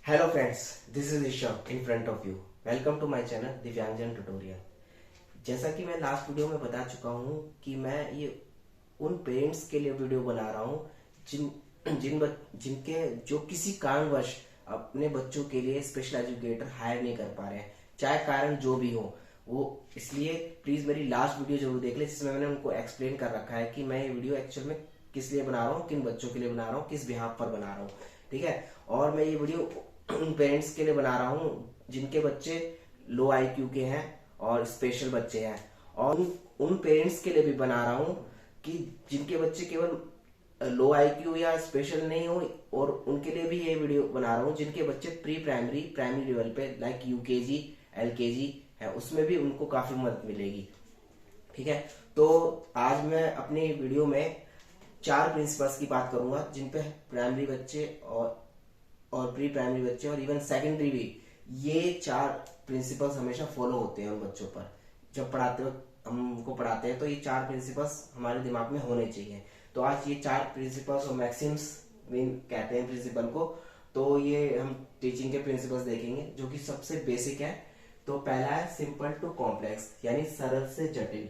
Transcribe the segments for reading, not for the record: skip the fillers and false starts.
Hello friends, this is Rishabh in front of you. Welcome to my channel Divyangjan tutorial. जैसा कि मैं last video में बता चुका हूं कि मैं ये उन पेरेंट्स के लिए वीडियो बना रहा हूं जिनके जो किसी कारणवश अपने बच्चों के लिए स्पेशल एजुकेटर हायर नहीं कर पा रहे हैं, चाहे कारण जो भी हो वो। इसलिए प्लीज मेरी लास्ट वीडियो जरूर देख ले, जिसमें मैंने उनको एक्सप्लेन कर रखा है कि मैं ये वीडियो एक्चुअल में किस लिए बना रहा हूँ, किन बच्चों के लिए बना रहा हूँ, किस बिहाफ पर बना रहा हूँ। ठीक है। और मैं ये वीडियो उन पेरेंट्स के लिए बना रहा हूँ जिनके बच्चे लो आईक्यू के हैं और स्पेशल बच्चे हैं, और उन पेरेंट्स के लिए भी बना रहा हूँ कि जिनके बच्चे केवल लो आईक्यू या स्पेशल नहीं हो, और उनके लिए भी ये वीडियो बना रहा हूँ जिनके बच्चे प्री प्राइमरी प्राइमरी लेवल पे लाइक यूकेजी एलकेजी है, उसमें भी उनको काफी मदद मिलेगी। ठीक है। तो आज मैं अपनी वीडियो में 4 प्रिंसिपल्स की बात करूंगा जिन पे प्राइमरी बच्चे और प्री प्राइमरी बच्चे और इवन सेकेंडरी भी, ये 4 प्रिंसिपल्स हमेशा फॉलो होते हैं उन बच्चों पर। जब पढ़ाते वक्त हम उनको पढ़ाते हैं तो ये 4 प्रिंसिपल्स हमारे दिमाग में होने चाहिए। तो आज ये 4 प्रिंसिपल्स और मैक्सिम्स कहते हैं प्रिंसिपल को, तो ये हम टीचिंग के प्रिंसिपल्स देखेंगे जो कि सबसे बेसिक है। तो पहला है सिंपल टू कॉम्प्लेक्स, यानी सरल से जटिल।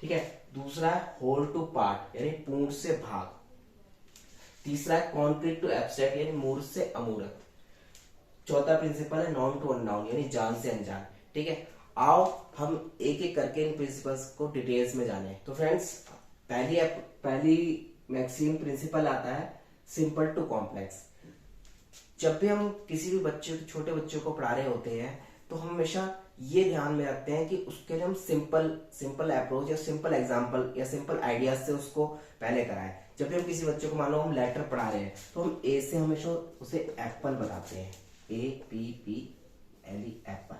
ठीक है। दूसरा है होल टू पार्ट, यानी पूर्ण से भाग। तीसरा है कॉन्क्रीट टू एब्स्ट्रैक्ट, यानी मूर्त से अमूर्त। चौथा प्रिंसिपल है नॉन टू अननोन, यानी जान से अनजान। ठीक है। आओ हम एक एक करके इन प्रिंसिपल्स को डिटेल्स में जाने। तो फ्रेंड्स, पहली मैक्सिमम प्रिंसिपल आता है सिंपल टू कॉम्प्लेक्स। जब भी हम किसी भी बच्चे छोटे बच्चों को पढ़ा रहे होते हैं तो हम हमेशा ये ध्यान में रखते हैं कि उसके लिए हम सिंपल अप्रोच या सिंपल एग्जांपल या सिंपल आइडियाज से उसको पहले कराएं। जब भी हम किसी बच्चे को मान लो हम लेटर पढ़ा रहे हैं तो हम ए से हमेशा उसे एप्पल बताते हैं, APPLE एप्पल।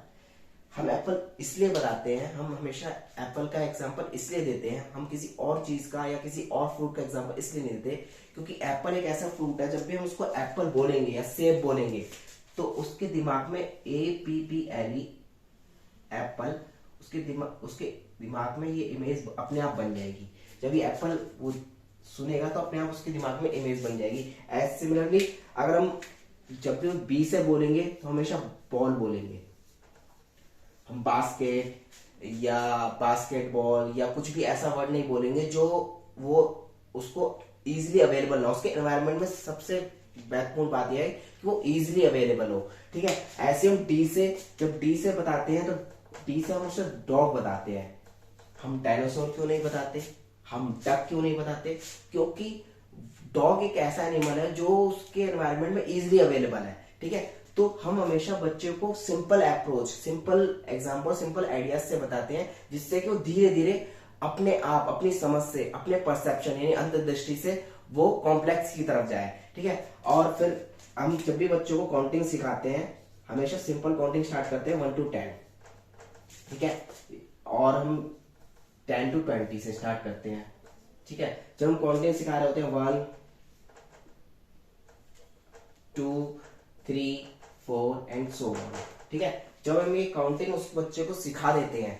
हम एप्पल इसलिए बताते हैं, हम हमेशा एप्पल का एग्जांपल इसलिए देते हैं, हम किसी और चीज का या किसी और फ्रूट का एग्जांपल इसलिए नहीं देते क्योंकि एप्पल एक ऐसा फ्रूट है, जब भी हम उसको एप्पल बोलेंगे या सेब बोलेंगे तो उसके दिमाग में APPLE एप्पल, उसके दिमाग में ये इमेज अपने आप बन जाएगी। जब ये एप्पल वो सुनेगा तो अपने आप उसके दिमाग में इमेज बन जाएगी। एज सिमिलरली अगर हम जब भी बी से बोलेंगे तो हमेशा बॉल बोलेंगे, हम बास्केट या बास्केटबॉल या कुछ भी ऐसा वर्ड नहीं बोलेंगे जो वो उसको इजीली अवेलेबल ना हो। उसके एनवायरनमेंट में सबसे महत्वपूर्ण बात यह है कि वो इजीली अवेलेबल हो। ठीक है। ऐसे हम जब डी से बताते हैं तो डी से हम उसे डॉग बताते हैं। हम डायनासोर क्यों नहीं बताते, हम डक क्यों नहीं बताते? क्योंकि डॉग एक ऐसा एनिमल है जो उसके एनवायरनमेंट में इजीली अवेलेबल है। ठीक है। तो हम हमेशा बच्चे को simple approach, simple example, simple ideas से बताते हैं, जिससे कि वो धीरे धीरे अपने आप अपनी समझ से, अपने परसेप्शन यानी अंतर्दृष्टि से वो कॉम्प्लेक्स की तरफ जाए। ठीक है। और फिर हम जब भी बच्चों को काउंटिंग सिखाते हैं हमेशा सिंपल काउंटिंग स्टार्ट करते हैं 1 to 10। ठीक है। और हम 10 to 20 से स्टार्ट करते हैं। ठीक है। जब हम काउंटिंग सिखा रहे होते हैं 1 2 3 4 एंड सो ऑन। ठीक है। जब हम ये काउंटिंग उस बच्चे को सिखा देते हैं,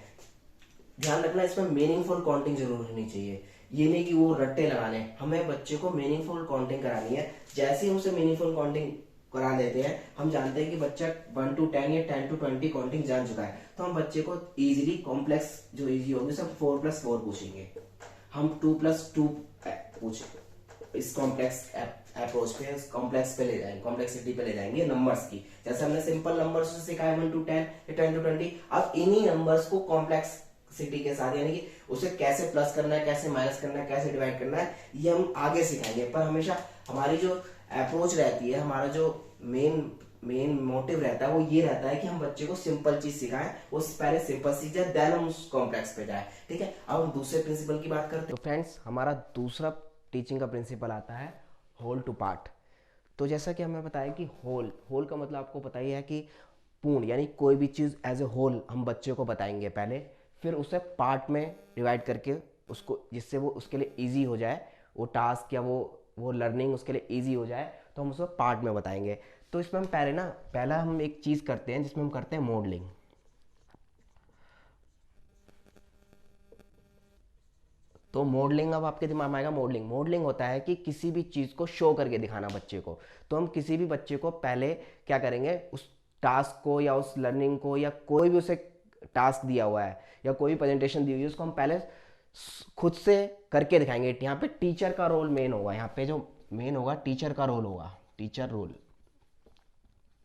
ध्यान रखना इसमें मीनिंगफुल काउंटिंग जरूर होनी चाहिए। ये नहीं कि वो रट्टे लगाने, हमें बच्चे को मीनिंगफुल काउंटिंग करानी है। जैसे ही उसे मीनिंगफुल काउंटिंग करा देते हैं, हम जानते हैं कि बच्चा 1 to 10 या 10 to 20 काउंटिंग जान चुका है, तो हम बच्चे को इजीली कॉम्प्लेक्स जो इजी होगी सब 4+4 पूछेंगे, हम 2+2 पूछेंगे। इस कॉम्प्लेक्स अप्रोच पे, कॉम्प्लेक्स पे ले जाएंगे, कॉम्प्लेक्सिटी पे ले जाएंगे नंबर्स की। जैसे हमने सिंपल नंबर्स से सिखाया 1 to 10 या 10 to 20, अब इन्हीं नंबर्स को कॉम्प्लेक्स सिटी के साथ, यानी कि उसे कैसे प्लस करना है, कैसे माइनस करना है, कैसे डिवाइड करना है, ये हम आगे सिखाएंगे। पर हमेशा हमारी जो अप्रोच रहती है, हमारा जो मेन मोटिव रहता है वो ये रहता है कि हम बच्चे को सिंपल चीज सिखाएं, वो पहले सिंपल सीख जाए, देन हम उस कॉम्प्लेक्स पे जाए। ठीक है। अब हम दूसरे प्रिंसिपल की बात करते हैं। तो फ्रेंड्स, हमारा दूसरा टीचिंग का प्रिंसिपल आता है होल टू पार्ट। तो जैसा कि हमें बताया कि होल का मतलब आपको पता ही है कि पूर्ण, यानी कोई भी चीज़ एज ए होल हम बच्चे को बताएंगे पहले, फिर उसे पार्ट में डिवाइड करके उसको, जिससे वो उसके लिए इजी हो जाए, वो टास्क या वो लर्निंग उसके लिए इजी हो जाए, तो हम उसको पार्ट में बताएंगे। तो इसमें हम पहला हम एक चीज़ करते हैं जिसमें हम करते हैं मॉडलिंग। तो मॉडलिंग, अब आपके दिमाग में आएगा मॉडलिंग। मॉडलिंग होता है कि किसी भी चीज़ को शो करके दिखाना बच्चे को। तो हम किसी भी बच्चे को पहले क्या करेंगे, उस टास्क को या उस लर्निंग को या कोई भी उसे टास्क दिया हुआ है या कोई भी प्रेजेंटेशन दी हुई है उसको हम पहले खुद से करके दिखाएंगे। यहाँ पे टीचर का रोल मेन होगा, यहाँ पे जो मेन होगा टीचर का रोल होगा, टीचर रोल,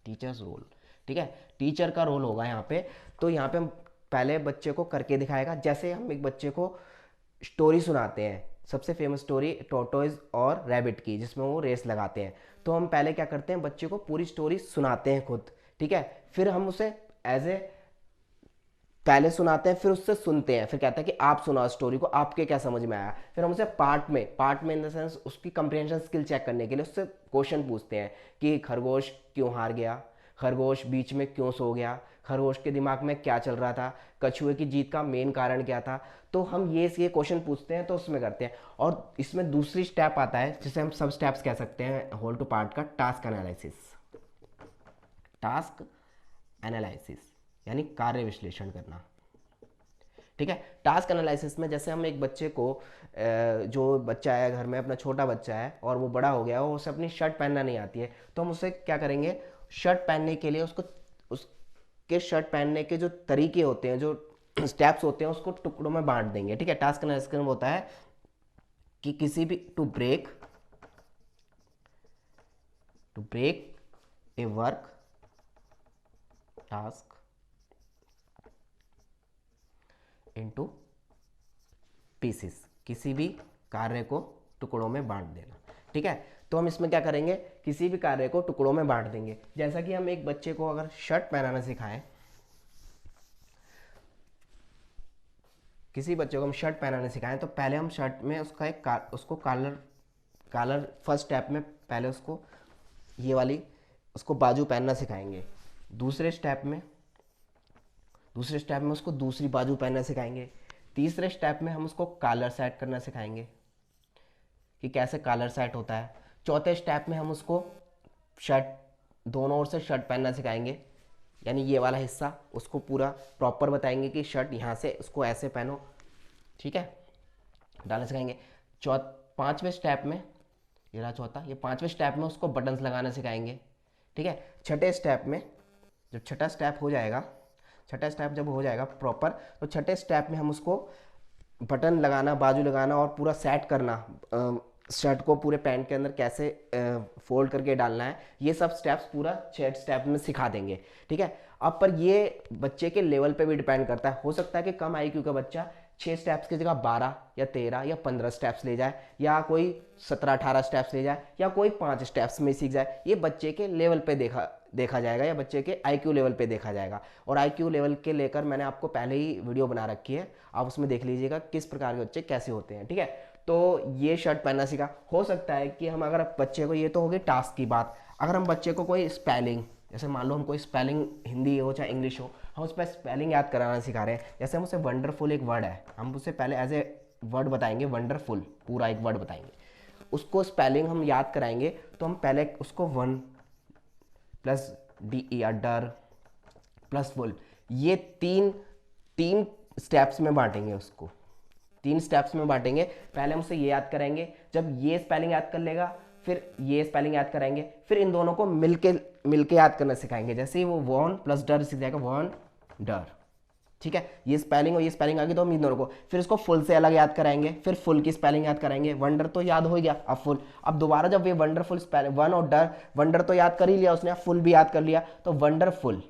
टीचर्स रोल, ठीक है, टीचर का रोल होगा यहाँ पे। तो यहाँ पे हम पहले बच्चे को करके दिखाएगा। जैसे हम एक बच्चे को स्टोरी सुनाते हैं, सबसे फेमस स्टोरी टोटोइज और रैबिट की, जिसमें वो रेस लगाते हैं। तो हम पहले क्या करते हैं, बच्चे को पूरी स्टोरी सुनाते हैं खुद, ठीक है। फिर हम उसे एज ए पहले सुनाते हैं, फिर उससे सुनते हैं, फिर कहते हैं कि आप सुनाओ स्टोरी को, आपके क्या समझ में आया। फिर हम उसे पार्ट में इन द सेंस उसकी कंप्रिहेंशन स्किल चेक करने के लिए उससे क्वेश्चन पूछते हैं कि खरगोश क्यों हार गया, खरगोश बीच में क्यों सो गया, खरगोश के दिमाग में क्या चल रहा था, कछुए की जीत का मेन कारण क्या था। तो हम ये क्वेश्चन पूछते हैं, तो उसमें करते हैं। और इसमें दूसरी स्टेप आता है जिसे हम सब स्टेप्स कह सकते हैं होल टू पार्ट का, टास्क एनालिसिस। टास्क एनालिसिस यानी कार्य विश्लेषण करना, ठीक है। टास्क एनालिसिस में जैसे हम एक बच्चे को जो बच्चा है घर में, अपना छोटा बच्चा है और वो बड़ा हो गया हो, उसे अपनी शर्ट पहनना नहीं आती है, तो हम उसे क्या करेंगे, शर्ट पहनने के लिए उसको उसके शर्ट पहनने के जो तरीके होते हैं, जो स्टेप्स होते हैं, उसको टुकड़ों में बांट देंगे, ठीक है। टास्क एनालिसिस में होता है कि किसी भी to break a work task into pieces, किसी भी कार्य को टुकड़ों में बांट देना, ठीक है। तो हम इसमें क्या करेंगे, किसी भी कार्य को टुकड़ों में बांट देंगे। जैसा कि हम एक बच्चे को अगर शर्ट पहनाना सिखाएं, किसी बच्चे को हम शर्ट पहनाने सिखाएं, तो पहले हम शर्ट में उसको कॉलर फर्स्ट स्टेप में पहले उसको ये वाली उसको बाजू पहनना सिखाएंगे। दूसरे स्टेप में उसको दूसरी बाजू पहनना सिखाएंगे। तीसरे स्टेप में हम उसको कॉलर सेट करना सिखाएंगे कि कैसे कॉलर सेट होता है। चौथे स्टेप में हम उसको शर्ट, दोनों ओर से शर्ट पहनना सिखाएंगे, यानी ये वाला हिस्सा उसको पूरा प्रॉपर बताएंगे कि शर्ट यहाँ से उसको ऐसे पहनो, ठीक है, डालना सिखाएंगे। पांचवें स्टेप में, ये रहा चौथा, ये पांचवें स्टेप में उसको बटन्स लगाना सिखाएंगे, ठीक है। छठे स्टेप में, जब छठा स्टेप जब हो जाएगा प्रॉपर, तो छठे स्टेप में हम उसको बटन लगाना, बाजू लगाना और पूरा सेट करना, शर्ट को पूरे पैंट के अंदर कैसे फोल्ड करके डालना है, ये सब स्टेप्स पूरा 6 स्टेप में सिखा देंगे, ठीक है। अब पर ये बच्चे के लेवल पे भी डिपेंड करता है। हो सकता है कि कम आईक्यू का बच्चा 6 स्टेप्स की जगह 12 या 13 या 15 स्टेप्स ले जाए, या कोई 17-18 स्टेप्स ले जाए, या कोई 5 स्टेप्स में सीख जाए। ये बच्चे के लेवल पे देखा जाएगा, या बच्चे के आईक्यू लेवल पे देखा जाएगा। और आईक्यू लेवल के लेकर मैंने आपको पहले ही वीडियो बना रखी है, आप उसमें देख लीजिएगा किस प्रकार के बच्चे कैसे होते हैं, ठीक है। तो ये शर्ट पहनना सीखा। हो सकता है कि हम अगर बच्चे को, ये तो होगी टास्क की बात, अगर हम बच्चे को कोई स्पेलिंग, जैसे मान लो हम कोई स्पेलिंग हिंदी हो चाहे इंग्लिश हो, हम उस पर स्पेलिंग याद कराना सिखा रहे हैं। जैसे हम उसे वंडरफुल एक वर्ड है, हम उसे पहले एज ए वर्ड बताएंगे, वंडरफुल पूरा एक वर्ड बताएंगे, उसको स्पेलिंग हम याद कराएंगे। तो हम पहले उसको 1 प्लस DER डर प्लस फुल, ये तीन स्टेप्स में बांटेंगे उसको, 3 स्टेप्स में बांटेंगे। पहले हम उसे ये याद कराएंगे, जब ये स्पेलिंग याद कर लेगा फिर ये स्पेलिंग याद कराएंगे, फिर इन दोनों को मिलके याद करना सिखाएंगे। जैसे ही वो वॉन प्लस डर सीख जाएगा, वॉन डर, ठीक है। ये स्पेलिंग और ये स्पेलिंग आ गई, तो हम इन दोनों को फिर इसको फुल से अलग याद कराएंगे, फिर फुल की स्पेलिंग याद कराएंगे। वंडर तो याद हो गया, अब फुल, अब दोबारा जब ये वंडरफुल स्पेलिंग, वन और डर, वंडर तो याद कर ही लिया उसने, फुल भी याद कर लिया, तो वंडरफुल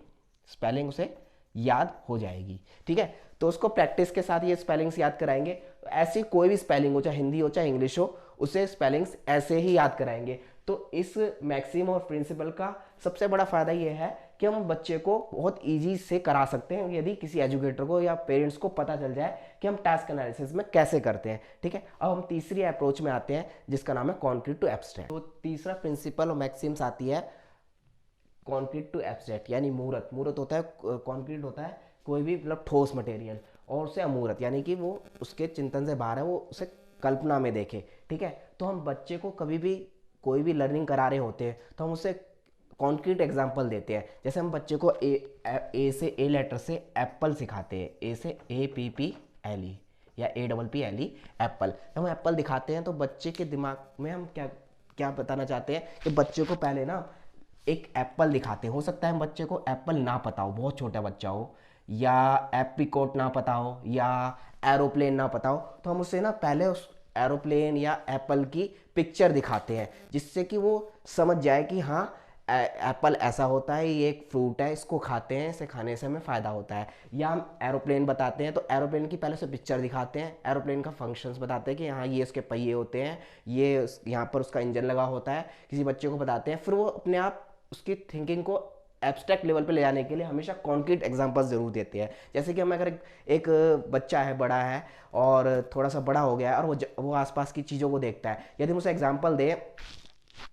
स्पेलिंग उसे याद हो जाएगी, ठीक है। तो उसको प्रैक्टिस के साथ ये स्पेलिंग्स याद कराएंगे। ऐसी कोई भी स्पेलिंग हो, चाहे हिंदी हो चाहे इंग्लिश हो, उसे स्पेलिंग्स ऐसे ही याद कराएंगे। तो इस मैक्सिम और प्रिंसिपल का सबसे बड़ा फायदा यह है कि हम बच्चे को बहुत इजी से करा सकते हैं, यदि किसी एजुकेटर को या पेरेंट्स को पता चल जाए कि हम टास्क एनालिसिस में कैसे करते हैं, ठीक है। अब हम तीसरी अप्रोच में आते हैं जिसका नाम है कॉन्क्रीट टू एब्स्ट्रैक्ट। तो तीसरा प्रिंसिपल और मैक्सिम्स आती है कॉन्क्रीट टू एब्स्ट्रैक्ट, यानी मूर्त होता है, कॉन्क्रीट होता है कोई भी मतलब ठोस मटेरियल, और उसे अमूर्त यानी कि वो उसके चिंतन से बाहर है, वो उसे कल्पना में देखे, ठीक है। तो हम बच्चे को कभी भी कोई भी लर्निंग करा रहे होते हैं तो हम उसे कॉन्क्रीट एग्जांपल देते हैं। जैसे हम बच्चे को ए से ए लेटर से एप्पल सिखाते हैं, ए से APPLE, या APPLE एप्पल। जब हम एप्पल दिखाते हैं तो बच्चे के दिमाग में हम क्या क्या बताना चाहते हैं कि बच्चे को पहले ना एक एप्पल दिखाते हैं। हो सकता है बच्चे को एप्पल ना पता हो, बहुत छोटा बच्चा हो, या एप्रिकॉट ना पता हो, या एरोप्लेन ना पता हो, तो हम उसे ना पहले उस एरोप्लेन या एप्पल की पिक्चर दिखाते हैं, जिससे कि वो समझ जाए कि हाँ एप्पल ऐसा होता है, ये एक फ्रूट है, इसको खाते हैं, इसे खाने से हमें फ़ायदा होता है। या हम एरोप्लेन बताते हैं तो एरोप्लेन की पहले से पिक्चर दिखाते हैं, एरोप्लेन का फंक्शंस बताते हैं कि हाँ ये इसके पहिए होते हैं, ये यहाँ पर उसका इंजन लगा होता है, किसी बच्चे को बताते हैं। फिर वो अपने आप उसकी थिंकिंग को एब्स्ट्रैक्ट लेवल पे ले जाने के लिए हमेशा कॉन्क्रीट एग्जांपल्स जरूर देते हैं। जैसे कि हम अगर एक बच्चा है, बड़ा है और थोड़ा सा बड़ा हो गया है और वो आसपास की चीज़ों को देखता है, यदि हम उसे एग्जांपल दें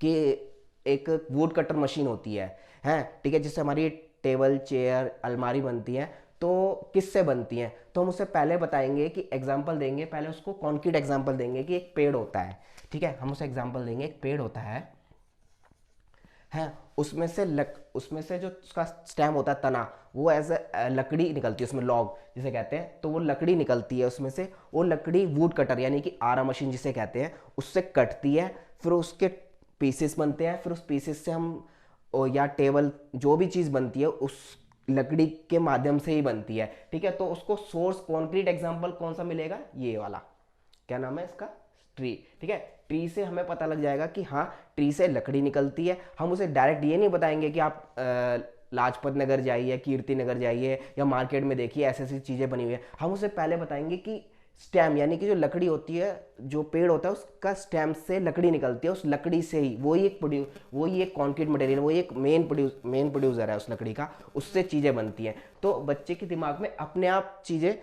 कि एक वुड कटर मशीन होती है ठीक है, जिससे हमारी टेबल चेयर अलमारी बनती है, तो किससे बनती हैं, तो हम उसे पहले बताएंगे कि एग्जाम्पल देंगे, पहले उसको कॉन्क्रीट एग्जाम्पल देंगे कि एक पेड़ होता है, ठीक है, हम उसे एग्जाम्पल देंगे एक पेड़ होता है उसमें से जो उसका स्टेम होता है, तना, वो एज ए लकड़ी निकलती है, उसमें लॉग जिसे कहते हैं, तो वो लकड़ी निकलती है उसमें से, वो लकड़ी वुड कटर यानी कि आरा मशीन जिसे कहते हैं उससे कटती है, फिर उसके पीसेस बनते हैं, फिर उस पीसेस से हम या टेबल जो भी चीज़ बनती है उस लकड़ी के माध्यम से ही बनती है, ठीक है। तो उसको सोर्स कॉन्क्रीट एग्जाम्पल कौन सा मिलेगा, ये वाला, क्या नाम है इसका, ट्री, ठीक है। ट्री से हमें पता लग जाएगा कि हाँ ट्री से लकड़ी निकलती है। हम उसे डायरेक्ट ये नहीं बताएंगे कि आप लाजपत नगर जाइए, कीर्ति नगर जाइए या मार्केट में देखिए ऐसी ऐसी चीज़ें बनी हुई है। हम उसे पहले बताएंगे कि स्टेम यानी कि जो लकड़ी होती है, जो पेड़ होता है उसका स्टेम से लकड़ी निकलती है, उस लकड़ी से ही वही एक कॉन्क्रीट मटेरियल, वही एक मेन प्रोड्यूसर है उस लकड़ी का, उससे चीज़ें बनती हैं। तो बच्चे के दिमाग में अपने आप चीज़ें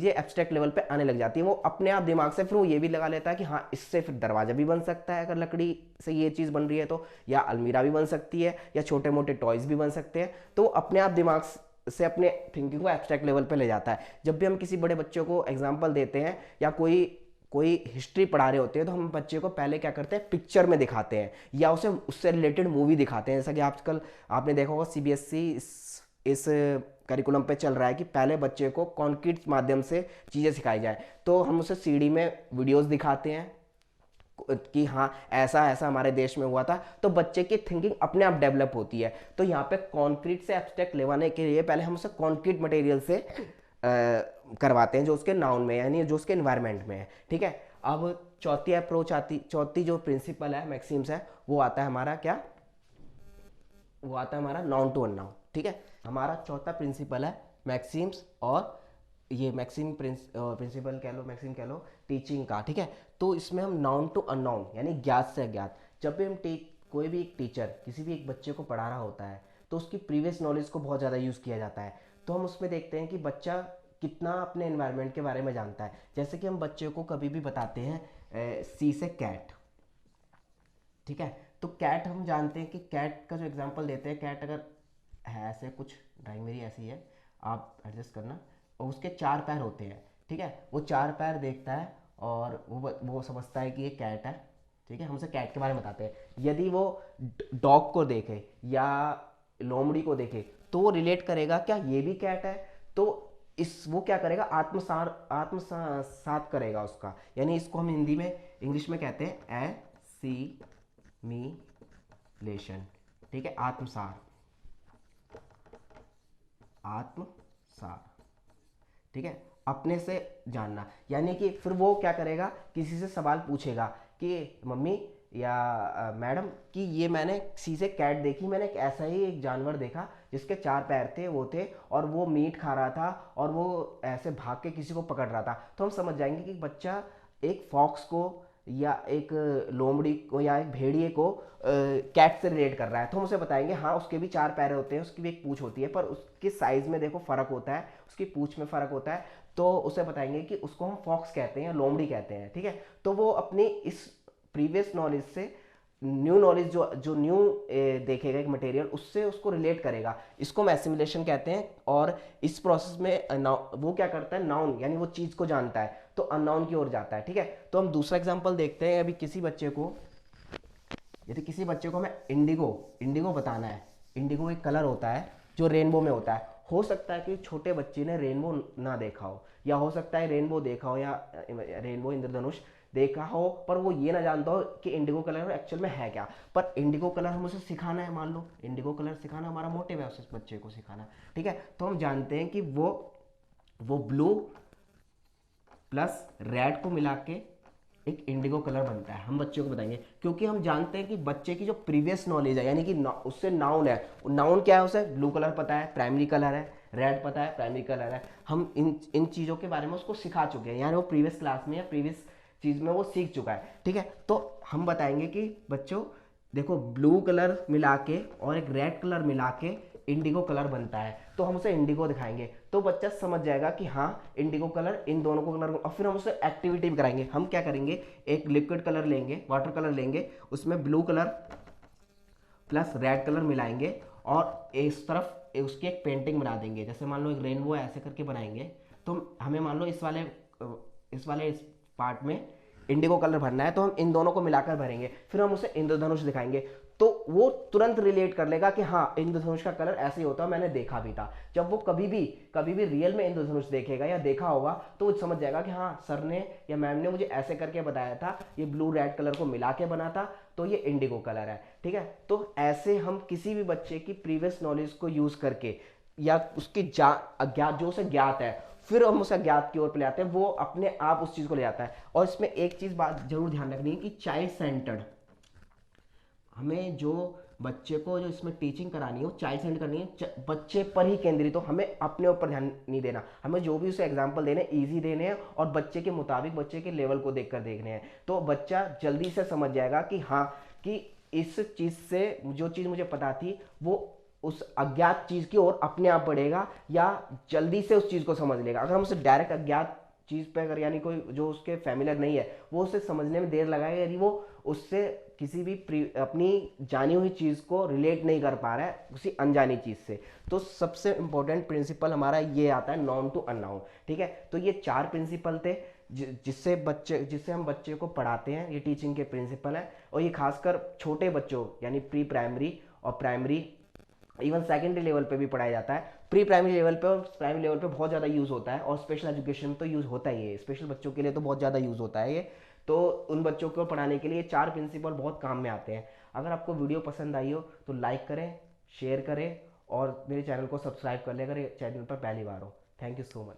एब्स्ट्रैक्ट लेवल पे आने लग जाती हैं, वो अपने आप दिमाग से फिर वो ये भी लगा लेता है कि हाँ इससे फिर दरवाज़ा भी बन सकता है, अगर लकड़ी से ये चीज़ बन रही है तो, या अलमीरा भी बन सकती है, या छोटे मोटे टॉयज़ भी बन सकते हैं। तो अपने आप दिमाग से अपने थिंकिंग को एब्स्ट्रैक्ट लेवल पे ले जाता है। जब भी हम किसी बड़े बच्चों को एग्जाम्पल देते हैं या कोई हिस्ट्री पढ़ा रहे होते हैं, तो हम बच्चे को पहले क्या करते हैं, पिक्चर में दिखाते हैं या उससे रिलेटेड मूवी दिखाते हैं। जैसा कि आजकल आपने देखा होगा CBSE इस करिकुलम पे चल रहा है कि पहले बच्चे को कॉन्क्रीट माध्यम से चीज़ें सिखाई जाए, तो हम उसे CD में वीडियोस दिखाते हैं कि हाँ ऐसा ऐसा हमारे देश में हुआ था, तो बच्चे की थिंकिंग अपने आप डेवलप होती है। तो यहाँ पे कॉन्क्रीट से एब्स्ट्रैक्ट लेवाने के लिए पहले हम उसे कॉन्क्रीट मटेरियल से करवाते हैं जो उसके नाउन में यानी जो उसके एनवायरनमेंट में है, ठीक है। अब चौथी जो प्रिंसिपल है, मैक्सिम्स है, वो आता है हमारा क्या, वो आता है हमारा नाउन टू अननाउन, ठीक है। हमारा चौथा प्रिंसिपल है मैक्सिम्स, और ये प्रिंसिपल कह लो, मैक्सिम कह लो, टीचिंग का, ठीक है। तो इसमें हम नाउन टू अननाउन यानी ज्ञात से अज्ञात, जब भी हम कोई भी एक टीचर किसी भी एक बच्चे को पढ़ा रहा होता है तो उसकी प्रीवियस नॉलेज को बहुत ज़्यादा यूज़ किया जाता है। तो हम उसमें देखते हैं कि बच्चा कितना अपने एनवायरनमेंट के बारे में जानता है। जैसे कि हम बच्चे को कभी भी बताते हैं सी से कैट, ठीक है। तो कैट हम जानते हैं कि कैट का जो एग्जांपल देते हैं, कैट अगर है ऐसे, कुछ ड्राइंग मेरी ऐसी है, आप एडजस्ट करना, और उसके 4 पैर होते हैं, ठीक है। वो 4 पैर देखता है और वो समझता है कि ये कैट है, ठीक है। हमसे कैट के बारे में बताते हैं। यदि वो डॉग को देखे या लोमड़ी को देखे तो वो रिलेट करेगा क्या ये भी कैट है, तो वो क्या करेगा, आत्मसात करेगा उसका, यानी इसको हम हिंदी में इंग्लिश में कहते हैं एसिमिलेशन, ठीक है, आत्मसात, ठीक है, अपने से जानना। यानी कि फिर वो क्या करेगा, किसी से सवाल पूछेगा कि मम्मी या मैडम कि ये मैंने किसी से कैट देखी, मैंने एक ऐसा ही एक जानवर देखा जिसके 4 पैर थे, वो थे, और वो मीट खा रहा था और वो ऐसे भाग के किसी को पकड़ रहा था। तो हम समझ जाएंगे कि बच्चा एक फॉक्स को या एक लोमड़ी को या एक भेड़िए को कैट से रिलेट कर रहा है। तो हम उसे बताएंगे हाँ उसके भी 4 पैर होते हैं, उसकी भी एक पूंछ होती है, पर उसके साइज में देखो फर्क होता है, उसकी पूंछ में फर्क होता है। तो उसे बताएंगे कि उसको हम फॉक्स कहते हैं या लोमड़ी कहते हैं, ठीक है। तो वो अपनी इस प्रीवियस नॉलेज से न्यू नॉलेज जो न्यू देखेगा एक मटेरियल, उससे उसको रिलेट करेगा, इसको हम एसिमिलेशन कहते हैं। और इस प्रोसेस में वो क्या करता है, नाउन यानी वो चीज़ को जानता है तो अननाउन की ओर जाता है, ठीक है। तो हम दूसरा एग्जांपल देखते हैं। अभी किसी बच्चे को हमें इंडिगो बताना है। इंडिगो एक कलर होता है जो रेनबो में होता है। हो सकता है कि छोटे बच्चे ने रेनबो ना देखा हो, या हो सकता है रेनबो देखा हो या रेनबो इंद्रधनुष देखा हो, पर वो ये ना जानता हो कि इंडिगो कलर एक्चुअल में है क्या। पर इंडिगो कलर हम उसे सिखाना है, मान लो इंडिगो कलर सिखाना हमारा मोटिव है, उस बच्चे को सिखाना, ठीक है। तो हम जानते हैं कि वो ब्लू प्लस रेड को मिला के एक इंडिगो कलर बनता है, हम बच्चों को बताएंगे, क्योंकि हम जानते हैं कि बच्चे की जो प्रीवियस नॉलेज है, यानी कि उससे नाउन है, नाउन क्या है, उसे ब्लू कलर पता है, प्राइमरी कलर है, रेड पता है, प्राइमरी कलर है, हम इन चीज़ों के बारे में उसको सिखा चुके हैं, यानी वो प्रीवियस क्लास में या प्रीवियस चीज़ में वो सीख चुका है, ठीक है। तो हम बताएंगे कि बच्चों देखो ब्लू कलर मिला के और एक रेड कलर मिला के इंडिगो कलर बनता है, तो हम उसे इंडिगो दिखाएंगे, तो बच्चा समझ जाएगा कि हाँ इंडिगो कलर इन दोनों को कलर। और फिर हम उसे एक्टिविटी भी कराएंगे। हम क्या करेंगे, एक लिक्विड कलर लेंगे, वाटर कलर लेंगे, उसमें blue colour plus red colour मिलाएंगे और इस तरफ उसकी एक पेंटिंग बना देंगे। जैसे मान लो एक रेनबो ऐसे करके बनाएंगे, तो हमें मान लो इस वाले पार्ट में इंडिगो कलर भरना है, तो हम इन दोनों को मिलाकर भरेंगे, फिर हम उसे इंद्रधनुष दिखाएंगे, तो वो तुरंत रिलेट कर लेगा कि हाँ इंद्रधनुष का कलर ऐसे ही होता है, मैंने देखा भी था। जब वो कभी भी रियल में इंद्रधनुष देखेगा या देखा होगा, तो वो समझ जाएगा कि हाँ सर ने या मैम ने मुझे ऐसे करके बताया था, ये ब्लू रेड कलर को मिला के बना था, तो ये इंडिगो कलर है, ठीक है। तो ऐसे हम किसी भी बच्चे की प्रीवियस नॉलेज को यूज करके या उसकी अज्ञात जो उसे ज्ञात है, फिर हम उसे ज्ञात की ओर पे ले आते हैं, वो अपने आप उस चीज को ले जाता है। और इसमें एक चीज बात जरूर ध्यान रखनी है कि चाइल्ड सेंटर्ड, हमें जो बच्चे को जो इसमें टीचिंग करानी हो चाइल्ड सेंटर करनी है, बच्चे पर ही केंद्रित हो, हमें अपने ऊपर ध्यान नहीं देना, हमें जो भी उसे एग्जांपल देने इजी देने हैं और बच्चे के मुताबिक बच्चे के लेवल को देखकर देखने हैं, तो बच्चा जल्दी से समझ जाएगा कि हाँ कि इस चीज से जो चीज मुझे पता थी वो उस अज्ञात चीज की ओर अपने आप बढ़ेगा या जल्दी से उस चीज को समझ लेगा। अगर हम उसे डायरेक्ट अज्ञात चीज पे अगर यानी कोई जो उसके फैमिलियर नहीं है, वो उसे समझने में देर लगाएगा, यदि वो उससे किसी भी अपनी जानी हुई चीज को रिलेट नहीं कर पा रहा है किसी अनजानी चीज से। तो सबसे इंपॉर्टेंट प्रिंसिपल हमारा ये आता है नॉन टू अननाउन, ठीक है। तो ये 4 प्रिंसिपल थे जिससे हम बच्चे को पढ़ाते हैं, ये टीचिंग के प्रिंसिपल है। और ये खासकर छोटे बच्चों यानी प्री प्राइमरी और प्राइमरी इवन सेकेंडरी लेवल पे भी पढ़ाया जाता है। प्री प्राइमरी लेवल पे और प्राइमरी लेवल पे बहुत ज़्यादा यूज़ होता है, और स्पेशल एजुकेशन में तो यूज़ होता ही है, स्पेशल बच्चों के लिए तो बहुत ज़्यादा यूज़ होता है ये। तो उन बच्चों को पढ़ाने के लिए 4 प्रिंसिपल बहुत काम में आते हैं। अगर आपको वीडियो पसंद आई हो तो लाइक करें, शेयर करें और मेरे चैनल को सब्सक्राइब कर लें अगर ये चैनल पर पहली बार हो। Thank you so much.